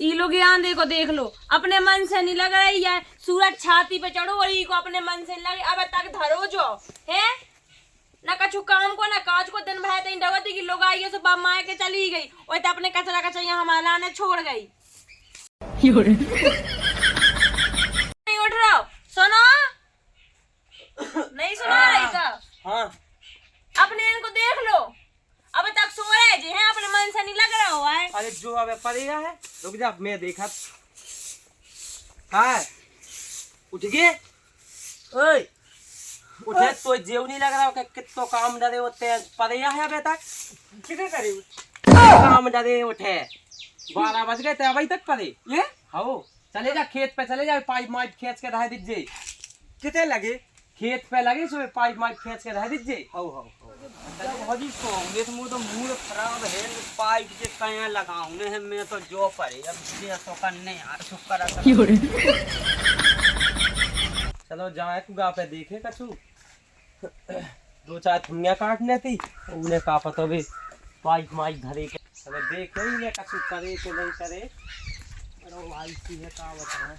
ये लोग यहाँ देखो, देख लो, अपने मन से नहीं लग रही है। सूरज छाती पे चढ़ो और को अपने मन से लगे। अब तक धरो जो है ना कछु काम को ना काज को। दिन भर तीन डगती की लोग आई सो बाप माए के चली गई और तो अपने कचरा कचरा यहाँ हमारा ने छोड़ गई। नहीं उठ रहा, सुनो नहीं सुना रही था। हाँ अपने इनको देख लो, अब तक सो रहे जी हैं, अपने मन से नहीं लग रहा हुआ है। अरे जो अब पड़ेगा है, रुक जा मैं देखा। हाँ उठ गए। ओए उठे तो जेव नहीं लग रहा कि कितो काम डरे होते पड़ेगा है अबे तक कितने करे काम डरे उठे 12 बज गए थे अभी तक पड़े ये। हाँ चले जा खेत पे, चले जा पाइप माइप खींच के रह दीजिए। कितने लगे खेत पे लगे सो पाइप माइप खींच के रह दीजिए। हाँ हाँ हजी सोंगे तो मुंह तो मूड खराब है। पाइप के कया लगाऊंगे है मैं तो जो पड़े अब ये तो करने यार शुक्र चलो जाए कुगा पे देखे कछु 2-4 थुनिया काटने थी उन्हें का पता भी पाइप माइप धरे के चलो देखे ही ने कछु करे के नहीं करे। अरे भाई सी है का बताएं।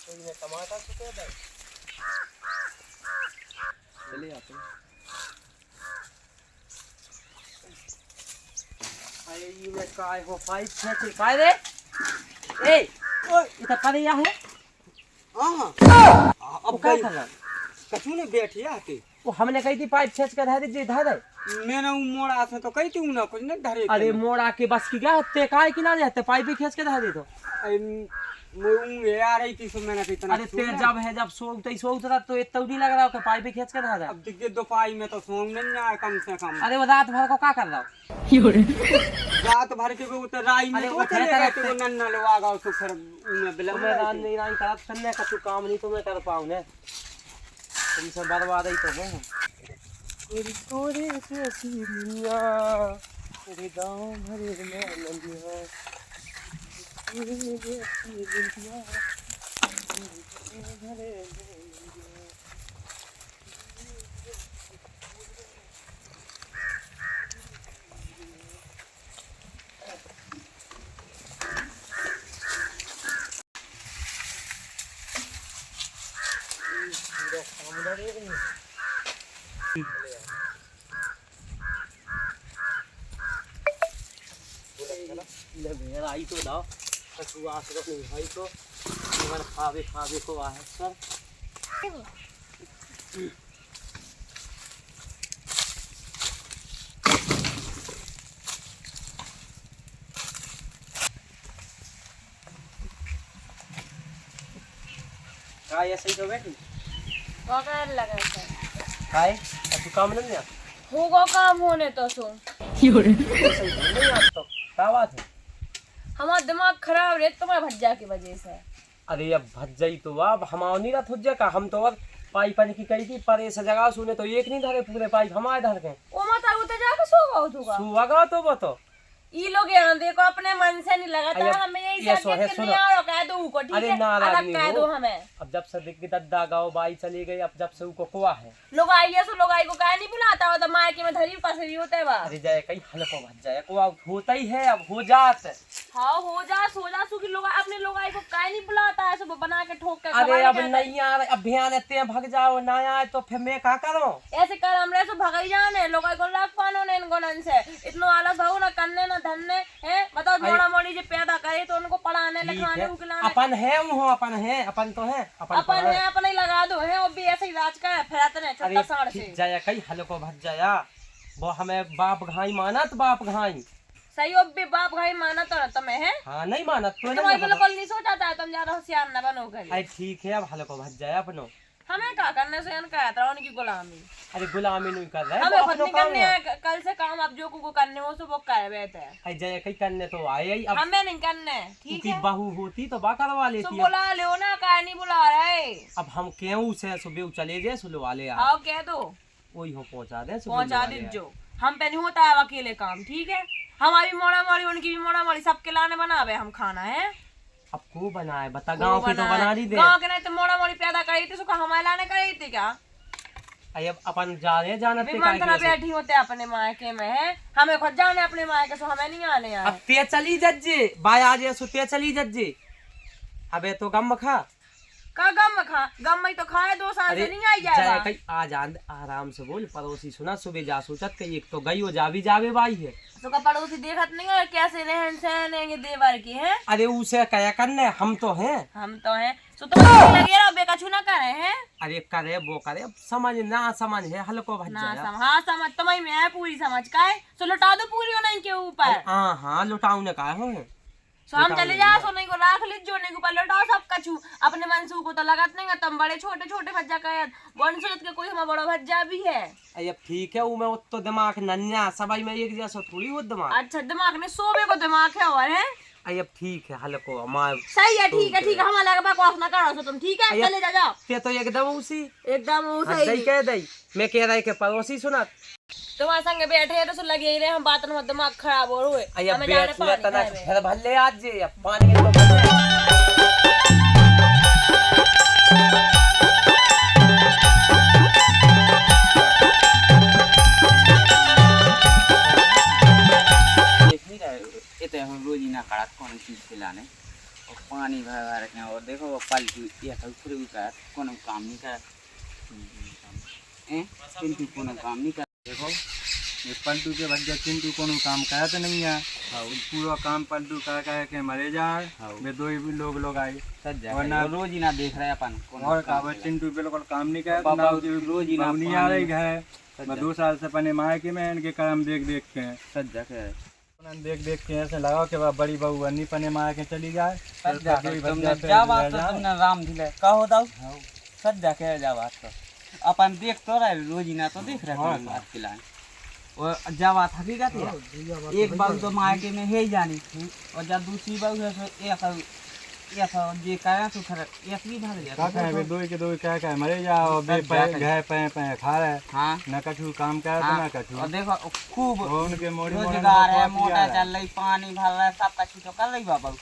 कोई ने टमाटर सुखे दे चले आते हैं। अरे ये काय हो पाइप खेचे काय रे ए ओए इधर पड़े या है। हां अब क्या करना कछु ने बैठ आके वो हमने कही थी पाइप खींच के धर दीजिए धर दे। मैंने मोड़ा से तो कही थी ना कुछ नहीं धरे। अरे मोड़ा के बस की क्या हत्ते काय कि ना रहते पाइप भी खींच के धर दे तो। मैं आ रही थी तो मैंने इतना अरे तेरे जब है जब सोचता तो इतना नहीं लग रहा कि पाइप भी खींच के धर दे। अब देखिए दोपहर में तो सोंग नहीं आया कम से कम। अरे वो रात भर को क्या कर रहा हो रात भर के वो तो राई में तो चले गए थे वो नन्ना लोग आ गए तो फिर उन्हें बिलम मैं रात नहीं रात करत करने का तू काम नहीं तो मैं कर पाऊं ने तुमसे बर्बाद ही तो हूं। तोरे से दुनिया तेरे गांव भरे में नदिया तेरे जैसी दुनिया भरे आई तो दाओ कछु आसरो नहीं भाई तो मन खावे खावे को आ है सर। काय ऐसे ही तो बैठी वकार लगा सर काय कछु काम नहीं है होगा काम होने तो सो नहीं आज तो क्या बात है। हमारा दिमाग खराब रहे तुम्हारे भज्जा की वजह से। अरे अब भज जाई तो अब हमारा नहीं रहा थुज्जा का हम तो और पाइप पानी की कही थी पर ऐसा जगह सुने तो एक नहीं धरे पूरे पाइप हमारे धर के ओ माता उते जाके सो गओ तुगा सुवागा तो वो तो ई लोग यहाँ देखो अपने मन से नहीं लगाता अरे हमें यही ये सब्जेक्ट सुनो। नहीं आ रहा कह दो को ठीक अरे है नाराज अलग नहीं कह हो। दो हमें। अब जब से दिख दद्दा गाँव बाई चली गई अब जब से उनको कुआ है लोग आइए सो लोग आई को कह नहीं बुलाता हो तो मायके में धरी पसरी होते बा। अरे जाए कहीं हल्को भज जाए कुआ होता ही है अब हो जात। हाँ हो जा सो जा सु की लोग अपने लोग आई को कह नहीं बुलाता है सब बना के ठोक के अरे खवाने अब कहते हैं। नहीं यार अभियान इतने भग जाओ ना आए तो फिर मैं क्या करूं। ऐसे कर हमरे से भगाई जाने लोग आई को लग पानो ने इनको नन से इतना आलस भाऊ ना करने ना धरने हैं। बताओ मोड़ा मोड़ी जो पैदा करे तो उनको पढ़ाने ठीक लिखाने है उकलाने अपन है वो अपन है अपन तो है अपन है अपन ही लगा दो है वो भी ऐसे ही राज का फिराते रहे छत्ता साड़ से। जाया कहीं हल्को भज जाया वो हमें बाप घाई मानत बाप घाई सही हो भी बाप भाई माना तो ना तुम्हें है हाँ नहीं मानत तो तुम्हारी बिल्कुल नहीं सोचा था तुम ज्यादा होशियार न बनो अरे कर। ठीक है अब हल्को भज जाया अपनो हमें क्या करने से इनका है उनकी गुलामी। अरे गुलामी नहीं कर रहे हमें वो खुद अपनो नहीं काम करने है। हैं कल से काम अब जो को करने हो सो वो कर बैठे हैं। अरे जय कहीं करने तो आए ही अब हमें नहीं करने ठीक उनकी है बहू होती तो बा करवा तो लेती। बुला लो ना का नहीं बुला रहे। अब हम क्यों से सुबह चले गए सुलवा ले यार आओ कह दो वही हो पहुंचा दे पहुंचा दीजो हम पे नहीं होता है अकेले काम ठीक है। हमारी मोड़ा मोड़ी उनकी भी मोड़ा मोड़ी सबके लाने बनावे हम खाना है। अब को बनाए बता, गांव की तो बना दी दे। गांव के नहीं तो मोड़ा मोड़ी पैदा करी थी, सुखा हमारे लाने करी थी क्या? अब अपन जा रहे जानते विमंत्रा बैठी होते अपने मायके में है, हमें खुद जाने अपने मायके से, हमें नहीं आने यार। अब ते चली जज्जे बाय आज सु ते चली जज्जे। अबे तो गम खा का गम खा, गम में तो खाए 2 साल से नहीं आई जाएगा। आज आराम से बोल, पड़ोसी सुना सुबह जा सोचत के एक तो गई हो जावी जावे भाई है। तो का पड़ोसी देखत नहीं है कैसे रहन सहन है देवर की है। अरे उसे क्या करने, हम तो हैं। हम तो हैं सो तो लगे रहो बेकछु ना करे हैं। अरे करे वो करे, अब समझ ना समझ है हल्को भज ना जाए। हाँ समझ तो मैं है पूरी समझ का है, सो लौटा दो पूरी नहीं के ऊपर। हाँ हाँ लुटाऊ ने कहा हो, सो हम चले जा सोने को राख लीज जोने के ऊपर लौटाओ सब कछु। अपने मनसू को तो लगत नहीं है, तुम बड़े छोटे छोटे भज्जा का वन सूरत के कोई हमारा बड़ा भज्जा भी है। अरे ठीक है वो मैं तो दिमाग नन्या सबाई में एक जैसा थोड़ी हो दिमाग। अच्छा दिमाग में सोबे को दिमाग है और है। अरे ठीक है हल्को हमार सही है ठीक है हमारा लगा बकवास ना करो तुम, ठीक है चले जा जाओ। ते तो एकदम उसी एकदम उसे दई कह दई, मैं कह रहा है कि पड़ोसी सुना तुम्हारे संग बैठे हैं तो लगे ही रहे हम बात में दिमाग खराब हो रहे अरे हमें जाने बेट तना पानी फिर भले आज जे अब पानी के तो भले। देख नहीं रहे ये तो हम रोज ही ना कड़ा कौन चीज खिलाने और पानी भर भर रखे हैं। और देखो वो पलटू ये तो ऊपर भी कोनो काम नहीं कर चिंटू कोनो काम नहीं कर। देखो ये पलटू के भज्जा चिंटू कोनो काम करा तो नहीं है, पूरा काम पलटू कर के मरे जाए। वे 2 ही लोग आए सच और ना रोज ही ना देख रहे अपन और का चिंटू बिल्कुल काम नहीं करे। बाबा तो रोज ही ना नहीं आ रही है। मैं 2 साल से अपने मायके में इनके काम देख देख के सच जगह देख के ऐसे लगा कि बड़ी बहू अन्नी पने मायके चली जाए। तुमने क्या बात तो तुमने राम दिले का हो दाऊ सच जगह जा बात तो अपन देख तो रहे रोज ही ना तो देख रहे हैं बात खिलाने। और जब बात हकीकत है एक बाबू तो मायके में है ही जानी और जब दूसरी बाबू है तो ऐसा जे करा तो खर एक भी भाग का जाता है 2 के 2 क्या मरे जाओ बे पे पे खा रहे हां ना कछु काम करे तो ना कछु। और देखो खूब उनके मोड़ी रोजगार है, मोटा चल रही, पानी भर रहा है, सब कछु तो कर रही बाबू।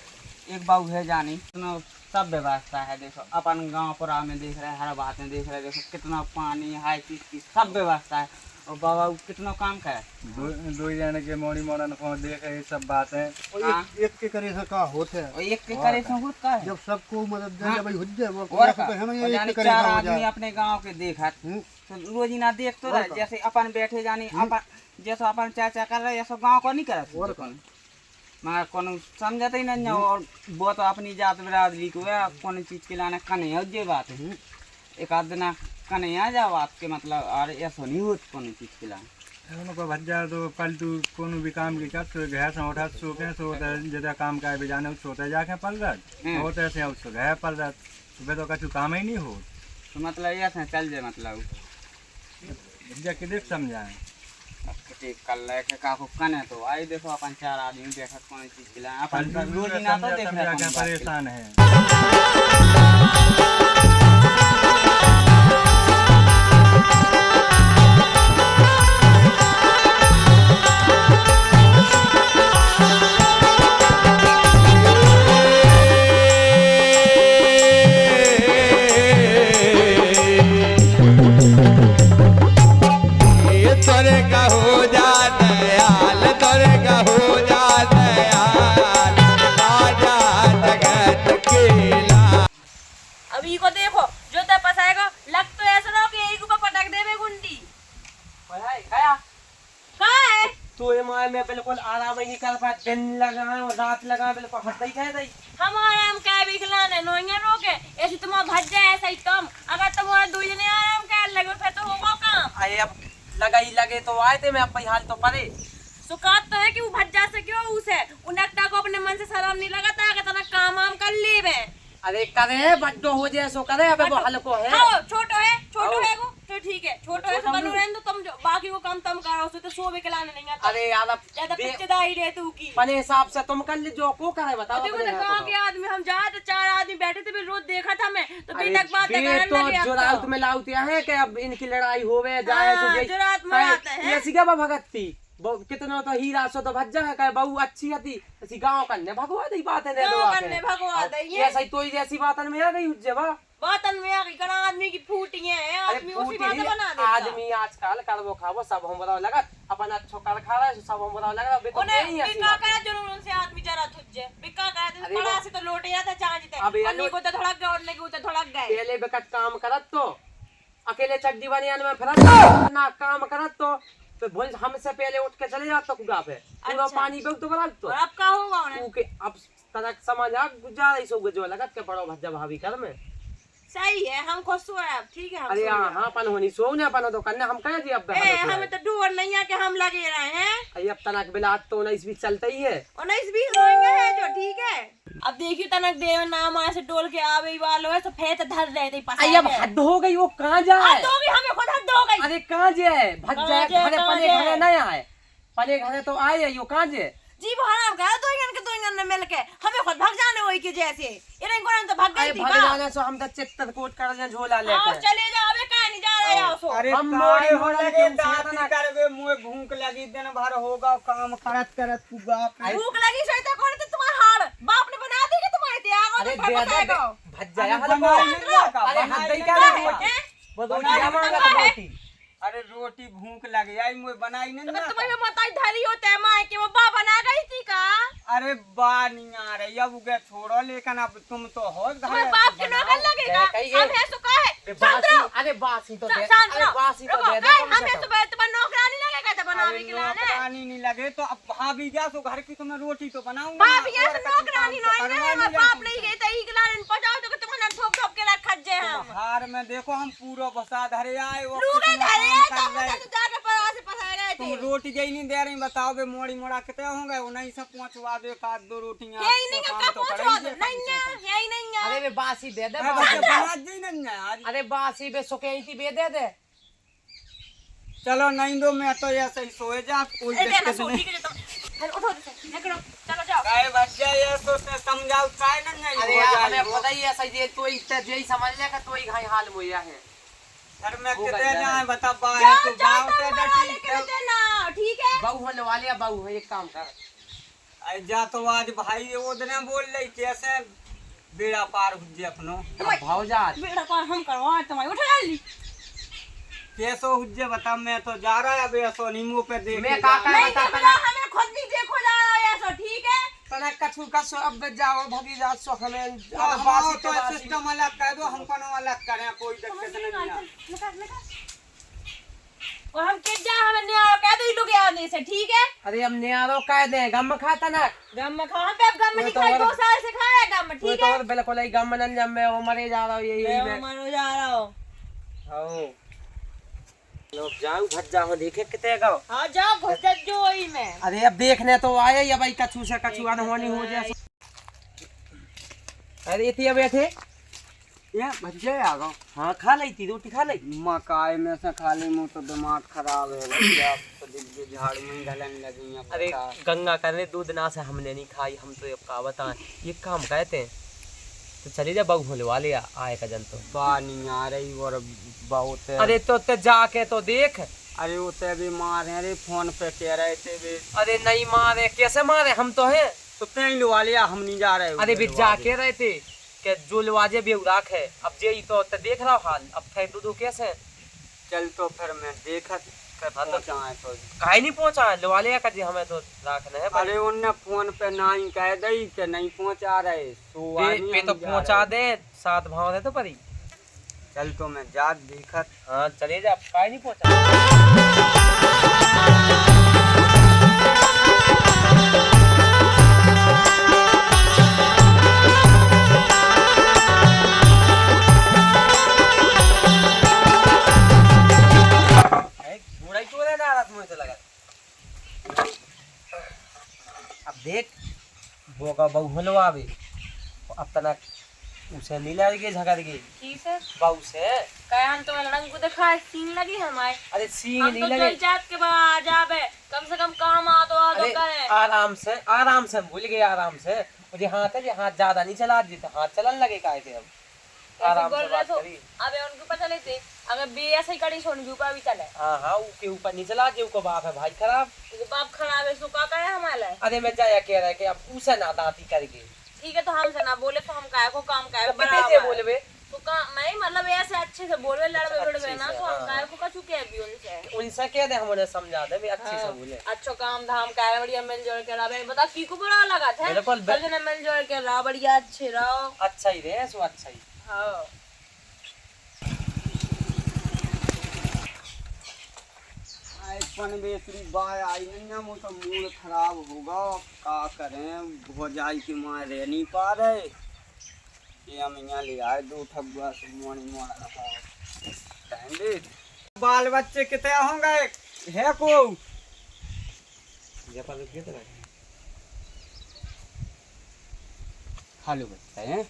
एक बाबू है जानी सुनो सब व्यवस्था है। देखो अपन गांव पुरा में देख रहे हैं, हर बात में देख रहे हैं, देखो कितना पानी है चीज की सब व्यवस्था है। और बाबा कितना काम करे 2 जने के मोड़ी मोड़न को देख ये सब बातें एक के करे से का होते है। और एक के करे से होता है जब सबको मदद दे भाई हो जाए वो और तो है ना ये जानी एक के करे 4 का हो आदमी जाए। अपने गांव के देखत तो रोज ही ना देख तो रहे जैसे अपन बैठे जानी अपन जैसे अपन चाचा कर रहे ऐसा गांव को नहीं करत और कौन मगर कोनो समझते ही नहीं। और वो तो अपनी जात बिरादरी को है कौन चीज के लाने कने हो जे बात है एक आध दिन कने आ जाओ आपके मतलब और ऐसा नहीं होत कौन चीज के लाने उनको भज्जा तो पलटू कोनो भी काम की कर तो घर से उठा सो के सो ज्यादा काम का भी जाने सोते जाके पल रहा होते से उसको घर पल रहा सुबह तो कछु काम ही नहीं हो। तो मतलब ऐसे चल जाए मतलब भज्जा के देख समझाए कल लेके काको कने तो आई देखो अपन 4 आदमी देखा कौन चीज के लाने अपन रोज ही ना तो देख रहे हैं परेशान है। अभी को देखो जो तब पसाएगा लग तो ऐसा ना हो कि एक ऊपर पटक देवे गुंडी खाया का है। तो ये माय में बिल्कुल आराम ही नहीं कर पा, दिन लगा और रात लगा बिल्कुल हटता ही कह दई। हमारा हम क्या भी खिलाने नोइया रोके ऐसे तुम्हारा भज्जा ऐसा ही तुम अगर तुम्हारा 2 जने आराम कर लगे फिर तो होगा काम। अरे अब लगा ही लगे तो आए थे, मैं अब हाल तो परे सुकात तो है कि वो भज्जा से क्यों उसे उनकता को अपने मन से शर्म नहीं लगता है कि तना काम वाम कर लेवे। अरे करे बड्डो हो जाए सो करे, अबे वो हल्को है हाँ छोटो है वो तो ठीक है छोटो है तो बनू रहने दो तुम बाकी को काम तुम करो उसे तो सोबे के लाने नहीं आता। अरे यार अब ज्यादा पिचदाई रहे तू की अपने हिसाब से तुम कर ले जो को करे बताओ। देखो तो गांव के आदमी हम जाए तो 4 आदमी बैठे थे फिर रोज देखा था मैं तो बेटक बात बे करने तो लगे जुरात में लाउतिया है कि अब इनकी लड़ाई होवे जाए हाँ, तो जुरात में आता है। ये सिगा भगत थी कितना तो हीरा सो तो भज्जा है, कहे बहू अच्छी हती ऐसी गांव कन्ने भगवा दी बात है, गाँव कन्ने भगवा दई है। ऐसा ही तो जैसी बातन में आ गई उज्जे बा बातन में आ गई कना आदमी की फूटी है, आदमी उसी बात बना देता। आदमी आजकल करबो खाबो सब हम बताओ लगत अपन अच्छो कर खा रहा है सब हम बताओ लगा बेको उन्हें नहीं ऐसी बिका बात। करे जुनून से आदमी जरा थुज्जे बिका करे अरे तो बड़ा वो- से तो लोटे जाता चांजते अबे अन्नी को तो थोड़ा गए और को तो थोड़ा गए। पहले बेकत काम करत तो अकेले चड्डी बनियान में फिरत ना काम करत तो बोल हमसे पहले उठ के चले जात तो कुगा पे पूरा अच्छा। पानी पे तो बरत तो और अब का होगा उन्हें? के अब तनक समझ आ गुजारा सो जो लगत के पड़ो भज्जा भाभी कर में। सही है, हम खुश हुए अब, ठीक है हम अरे सो हां गए। हां अपन होनी सो ने अपन तो करने हम कह जी अब ए हमें तो डूर नहीं है कि हम लगे रहे हैं अरे अब तनक बिलात तो 19 भी चलता ही है। 19-20 रोएंगे है जो ठीक है। अब देखियो तनक देव नाम ऐसे डोल के आवे वालो है तो फेत धर रहे थे पसाए। अरे अब हद हो गई वो कहां जाए? हद हो गई, हमें खुद हद हो गई। अरे कहां जाए भज्जा कहाँ जाए, घरे कहाँ पने जाए? घरे नहीं आए पने घरे तो आए यो कहां जाए? जी बहराम कहा दो इंगन के दो इंगन ने मिल के हमें खुद भाग जाने वही के जैसे इन्हें कोन तो भाग अरे गई थी भाग का। जाने सो हम तो चित्तरकूट कर ले झोला आओ लेके चले जाओ, अबे कहां नहीं जा रहे हो सो। अरे हम काय मोड़ी हो मोड़ा लगे के दांत उसे करवे मुंह भूख लगी दिन भर होगा काम करत करत पुगा पे। भूख लगी सोई तो कौन थे तुम्हारा हाड़ बाप ने बना दी कि तुम्हारे त्याग अरे और दे दे बताएगा। भज्जा अरे हल बनाई नहीं लगा, अरे बनाई हद ही नहीं क्या लगा। रे वो दो बनाई जामा नहीं का लगा है। रोटी अरे रोटी भूख लगी आई मुझे बनाई नहीं तो ना। तुम्हें मताई धरी होते हैं मां कि वो बाप बना गई थी का। अरे बा नहीं आ रही अब उगे छोड़ो लेकिन अब तुम तो हो तुम्हें बाप के नौकर लगेगा। कहीं ये- हम है सो का है अरे बासी अरे बासी तो दे शांत अरे रहो। बासी तो रुको, दे दे ए, कम हम से है कम। सो तुम्हारा नौकरानी लगेगा तो बनावे के लाने। नौकरानी नहीं लगे तो अब भाभी जा सो घर की तुम्हें रोटी तो बनाऊंगा बाप ना, यहाँ और से कछु नौकरानी काम तो नहीं करवा है, नहीं बाप जाती। नहीं गई तो ई के लाने पजाओ तो तुम्हारा ठोक ठोक के रख जे हम। हार में देखो हम पूरा बसा धरे आए वो लूगे कितना धरे काम तो कर रहे। हम तो जाके परा से पसाए गए तुम थे। रोटी गई नहीं दे रही बताओ बे मोड़ी मोड़ा कितने होंगे वो नहीं सब पहुंचवा दो एक आध दो रोटियां यही नहीं तो का काम तो पहुंचवा करेंगे दो नहीं है यही नहीं है। अरे वे बासी दे दे अरे बच्चे बना दी नहीं है आज। अरे बासी बे सुके थी बे दे दे चलो नहीं दो मैं तो ऐसे ही सोए जा कोई ए, देना दिक्कत सो, नहीं। ठीक है तो हेलो उठो जैसे निकलो चलो जाओ। काय बच्चा ये सोचते समझाओ काय नहीं अरे हो यार जाए हमें वो। पता ही है सही ये तो इतना जेई समझ लेगा तो ही घाई हाल मोया है। घर में वो कितने बंदा जाए है। बता पाए जाओ तो जाओ गांव तो से हमारा लेके डटी देना ठीक है। बहू होने वाली है बहू है एक काम कर आई जा तो आज भाई वो दिन बोल रही कैसे बेड़ा पार हो जे अपनो भावजात बेटा कौन हम करवा तुम्हारी उठा जल्दी। कैसो हुज्जे बता मैं तो जा रहा है अबे ऐसो नींबू पे देख मैं काका नहीं बता देखना हमें खुद नहीं देखो जा रहा है ऐसा ठीक है। तना कछु कसो अब जाओ भगी जा सो हमें अब बासी तो सिस्टम अलग कर दो हम कोनो अलग करें कोई दिक्कत नहीं है। निकाल निकाल और हम के जा हमें नहीं आओ कह दो ई लोग आने से ठीक है। अरे हम न्यारो कह दे गम खाता ना गम में खाओ पे अब गम में वो नहीं तो खाई और- 2 साल से खाया गम में कोई ठीक तो है। और बिल्कुल ही गम नन जम में वो मरे जा रहा हूं यही मैं में मरो जा रहा हूं। हां लोग जाओ भज्जा हो देखे कितने गाओ। हां जाओ घुस जो ही में। अरे अब देखने तो आए या भाई कछु से कछु अनहोनी हो जाए। अरे इतने बैठे ये बच्चे आ गो हाँ खा ली थी रोटी खा ली मकाई में से खाली मुंह तो दिमाग खराब है बच्चा तो दिल झाड़ में गलन लगी है अरे पता। गंगा करने दूध ना से हमने नहीं खाई हम तो ये का बताएं ये काम कहते हैं तो चली जा बहू होले वाले आए का जन तो पानी आ रही और बहुत अरे तो जाके तो देख अरे वो तो भी मार है रे फोन पे कह रहे थे वे अरे नहीं मारे कैसे मारे हम तो हैं तो तेल लुवा लिया हम नहीं जा रहे अरे भी जाके रहे थे कि जो लवाजे भी उराक है अब जे तो देख रहा हाल अब थे दूधू कैसे चल तो फिर मैं देखत हाँ तो- पहुंचाए तो काहे नहीं पहुंचा लवाले का जी हमें तो राखना है अरे उनने फोन पे नहीं कह दी कि नहीं पहुंचा रहे तो आदमी पे हम तो जा पहुंचा रहे। दे साथ भाव दे तो परी चल तो मैं जात देखत हाँ चले जा काहे नहीं पहुंचा बुराई तो रे नाराज मुझे तो लगा अब देख वो का बहु हलवा भी अब तक उसे नहीं लड़के झगड़ गई ठीक है बहु से कहे हम तो रंग को दिखा सीन लगी हमारे। अरे सीन हम नहीं तो लगे चल जात के बाद आ जावे कम से कम काम आ तो अरे करे। आराम से भूल गए आराम से मुझे हाथ है ये हाथ ज्यादा नहीं चला दी तो हाथ चलन लगे काहे थे अब आराम बोल से रहे बात तो करी। अबे उनके ऊपर चले थे अगर बे ऐसे ही कड़ी सोन के ऊपर भी चले हाँ हाँ उसके ऊपर नहीं चला जो को बाप है भाई खराब। तो बाप खराब है सो का करे हमारे अरे मैं जाया कह रहा है कि अब उसे ना दाती करके ठीक है तो हमसे ना बोले तो हम काय को काम काय तो कितने से बोले बे तो का मैं मतलब ऐसे अच्छे से बोलवे लड़वे अच्छे लड़वे ना से, तो हम हाँ। काय को कछु के भी उनसे उनसे कह दे हमने समझा दे भी अच्छे से हाँ, बोले। अच्छो काम धाम काय बढ़िया मिल जोड़ के रहा बता की को बड़ा लगा था बिल्कुल कल जने मिल जोड़ के रहा बढ़िया अच्छे रहो अच्छा ही रहे सो अच्छा ही। हाँ पन बेसरी बाय आई नहीं ना वो तो मूड खराब होगा का करें भौजाई के माँ रह नहीं पा रहे ये हम यहाँ ले आए दो ठगुआ से मोनी मोना कहेंगे बाल बच्चे कितने होंगे है को ये पर कितने हेलो बच्चे हैं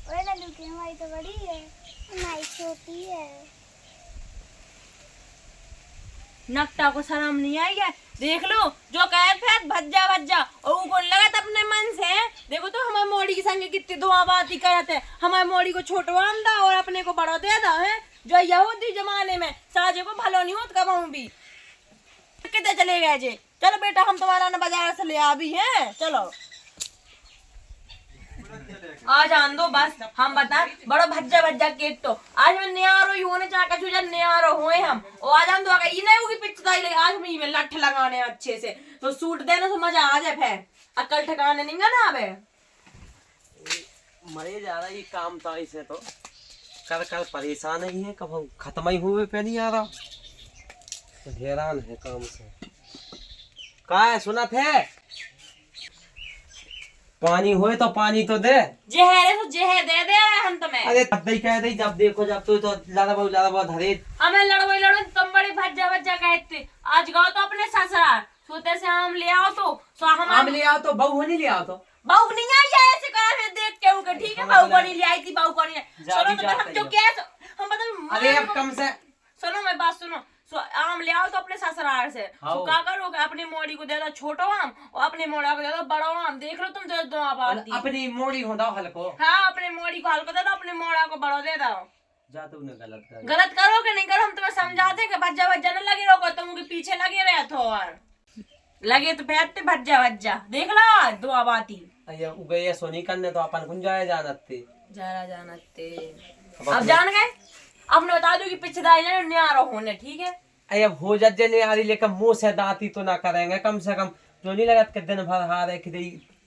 ओए लल्लू की हमारी तो बड़ी है हमारी छोटी है नकटा को शर्म नहीं आई है देख लो जो कहे थे भज्जा भज्जा और वो कौन लगा था अपने मन से देखो तो हमारे मोड़ी की संग कितनी दुआ बाती करते हमारे मोड़ी को छोटवा दा और अपने को बड़ो दे दा है जो यहूदी जमाने में साजे को भलो नहीं होत कब भी कितने चले गए जे चलो बेटा हम तुम्हारा ना बाजार से ले आ भी हैं चलो आज आन दो बस हम बता बड़ो भज्जा भज्जा केट तो आज मैं न्यारो ही होने चाहता छू जब न्यारो हुए हम और आज हम तो आगे ये नहीं होगी पिछदाई ले आज मैं में लठ लगाने अच्छे से तो सूट देना तो मजा आ जाए फिर अकल ठिकाने नहीं ना आवे मरे जा रहा ये काम था इसे तो कर कर परेशान ही है कब हम खत्म ही हुए पे नहीं आ रहा तो हैरान है काम से। का है सुना थे पानी होए तो पानी तो दे। जहर है तो जहर दे दे हम तुम्हें अरे तब दे कह दे जब देखो जब तो ज्यादा बहुत हरे हमें लड़ो तुम बड़े भज्जा भज्जा कहते आज गाओ तो अपने ससुराल सोते से हम ले आओ तो सो आम ले आओ तो बहू नहीं ले आओ तो बहू नहीं आई है ऐसे कहा है देख के उनका ठीक है बहू को नहीं ले आई थी बहू को नहीं सुनो तो हम जो क्या हम बता अरे अब कम से सुनो मैं बात सुनो सो आम ले आओ तो अपने ससुराल से तो क्या करोगे अपनी मोड़ी को दे दो छोटो आम और अपनी मोड़ा को दे दो बड़ो आम देख लो तुम जो दो आबादी अपनी मोड़ी होता हल्को हाँ अपने मोड़ी को हल्को दे दो अपने मोड़ा को बड़ो दे दो जा तूने गलत कर गलत करोगे नहीं करो हम तुम्हें समझाते कि भज्जा भज्जा न लगे रहो तुम उनके पीछे लगे रहे तो और लगे तो बैठते भज्जा भज्जा देख लो दो आबादी अरे उगए सोनी करने तो अपन गुंजाए जानते जरा जानते अब जान गए आपने बता दो कि पिछदाई ने न्यारो होने ठीक है अरे अब हो जज्जे ने आ रही लेकिन मुंह से दांती तो ना करेंगे कम से कम जो नहीं लगा कि दिन भर हार है कि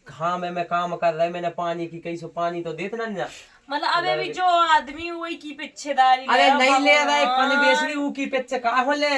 घाम है मैं काम कर रहा है मैंने पानी की कहीं सो पानी तो देते ना मतलब अबे भी जो आदमी वही की पिछेदारी अरे नहीं ले रहा है पन बेसरी ऊ की पिछे का होले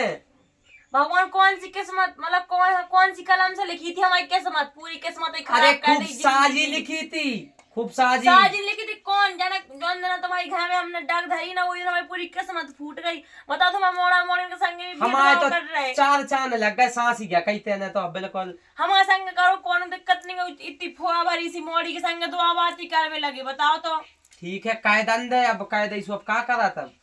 भगवान कौन सी किस्मत मतलब कौन सी कलम से लिखी थी हमारी किस्मत पूरी किस्मत ही अरे खराब कर खूब दी साजी लिखी थी खूब साजी साजी लिखी थी कौन जाने जौन जना तुम्हारी घर में हमने डग धरी ना वही हमारी पूरी किस्मत फूट गई बताओ तुम मोड़ा मोड़े के संग भी हमारे भेदभाव तो कर रहे चार चांद लग गए सांस ही गया कहते हैं तो बिल्कुल हमारे संग करो कौन दिक्कत नहीं हुई इतनी फुआ भरी सी मोड़ी के संग दो आबादी करवे लगे बताओ तो ठीक है कायदंद है अब कायदा इस अब का करा तब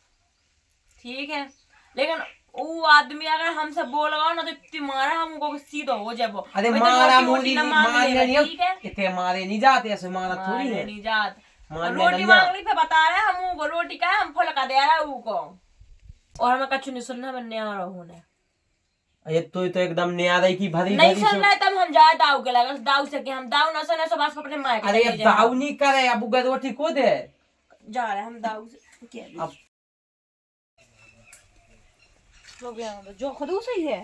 ठीक है लेकिन वो आदमी अगर हमसे बोल गया ना तो इतनी मारा हमको सीधा हो जाए वो अरे वही तो मारा रोटी मुड़ी ना मांग मारने लेगा, नहीं ठीक है इतने मारे नहीं जाते ऐसे मारा थोड़ी मारने है नहीं जात मारने रोटी नहीं मांग ली फिर बता रहे हैं हम वो रोटी का है हम फुल का दे रहा है वो को और हमें कछु नहीं सुनना बनने आ रहा होने ये तो एकदम न्यारे की भरी नहीं भरी सुनना है तब हम जाए दाऊ के लगे दाऊ से कि हम दाऊ ना सुने सो बस अपने माँ के अरे चले अब जाए। दाऊ नहीं करे अब उगा रोटी को दे जा रहे हैं हम दाऊ से क्या अब जो गया जो खुद सही है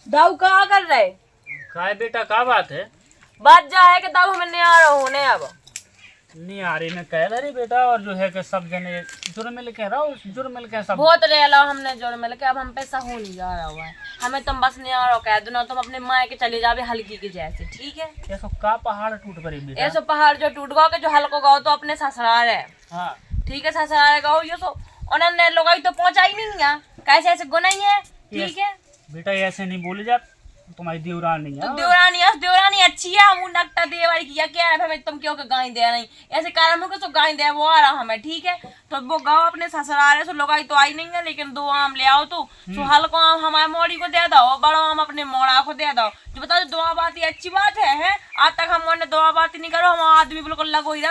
दाऊ कहाँ कर रहे काय बेटा का बात है बात जा है कि दाऊ हमें नहीं आ रहा होने अब नहीं आ रही मैं कह रही बेटा और जो है कि सब जने जुर्म मिल के रहो जुर्म मिल के सब बहुत रेला हमने जोड़ मिल के अब हम पे सहू नहीं जा रहा हुआ है हमें तुम बस नहीं आ रहा कह दो ना तुम अपने माँ के चले जावे हल्की के जैसे ठीक है ये सब का पहाड़ टूट पड़ी बेटा ऐसो पहाड़ जो टूट गो के जो हल्को गाओ तो अपने ससुराल है हाँ ठीक है ससुराल गाओ ये तो उन्होंने लोग तो पहुंचा ही नहीं है कैसे ऐसे गुना ही है ठीक है बेटा ऐसे नहीं बोले जात तुम्हारी देवरानी तो है। देवरानी अच्छी है, हम नकटा दे वाली किया क्या है हमें, तुम क्यों के गाय दे नहीं ऐसे कारण में तो गाय दे वो आ रहा हमें, ठीक है। तो वो गाँव अपने ससुराल सो लगाई तो आई नहीं है, लेकिन 2 आम ले आओ तो सो हल्को आम हमारे मोड़ी को दे दो, बड़ो आम अपने मोड़ा को दे दो। जो बता दो दुआ बात ये अच्छी बात है? आज तक हम ने दुआ बात ही नहीं करो, हम आदमी बिल्कुल लगो ही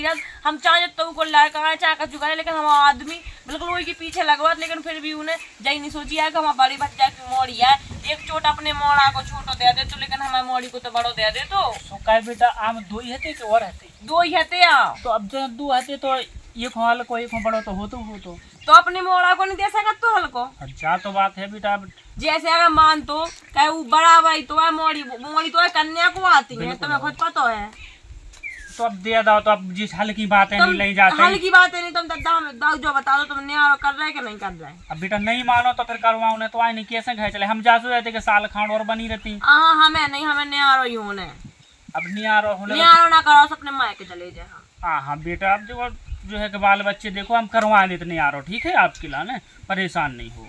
रत हम चाहे तो को लड़का चाहे कचू करे, लेकिन हम आदमी बिल्कुल वही के पीछे लगवात, लेकिन फिर भी उन्हें जही नहीं सोची है कि हमारा बड़ी बच्चा की मोड़ी है, एक चोट अपने मोड़ा को छोटो दे दे तो, लेकिन हमारे मोड़ी को तो बड़ो दे दे तो। तो कहे बेटा आम 2 ही हते कि और हते? 2 ही हते आओ तो अब जो 2 हते तो एक हाल को एक बड़ो तो हो तो अपने मोड़ा को नहीं दे सकता तो हल्को। अच्छा तो बात है बेटा। अब जैसे अगर मान तो कहे वो बड़ा भाई तो है, मोड़ी तो है कन्या को आती है, तुम्हें खुद पता है। तो अब दे दो, तो अब जिस हल की बातें नहीं ले जाते। हल की बात है नहीं, तुम दाऊ जो बता दो तुम न्याय कर रहे कि नहीं कर रहे। अब बेटा नहीं मानो तो फिर करवाओ ने तो आई नहीं कैसे घे चले, हम जासू रहते कि साल खांड और बनी रहती। हाँ हमें नहीं, हमें न्यारो ही होने, अब नियारो होने न्यारो ना करो अपने मायके के चले जाए। हाँ हाँ बेटा, अब देखो जो है कि बाल बच्चे देखो हम करवा देते नियारो, ठीक है आपके लाने, परेशान नहीं हो।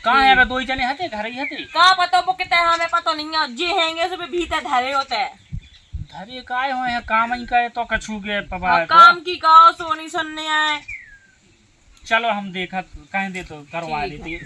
कहाँ है 2 ही जने हते, घर ही हते? कहाँ पता वो कितना है हमें पता नहीं है, जे हैंगे सब भीतर धरे होते हैं। धरे काय हो है, काम ही करे तो कछू के पवा है तो। काम की कहो सोनी सुनने आए। चलो हम देखा कहें दे तो करवा ठीक है। देते।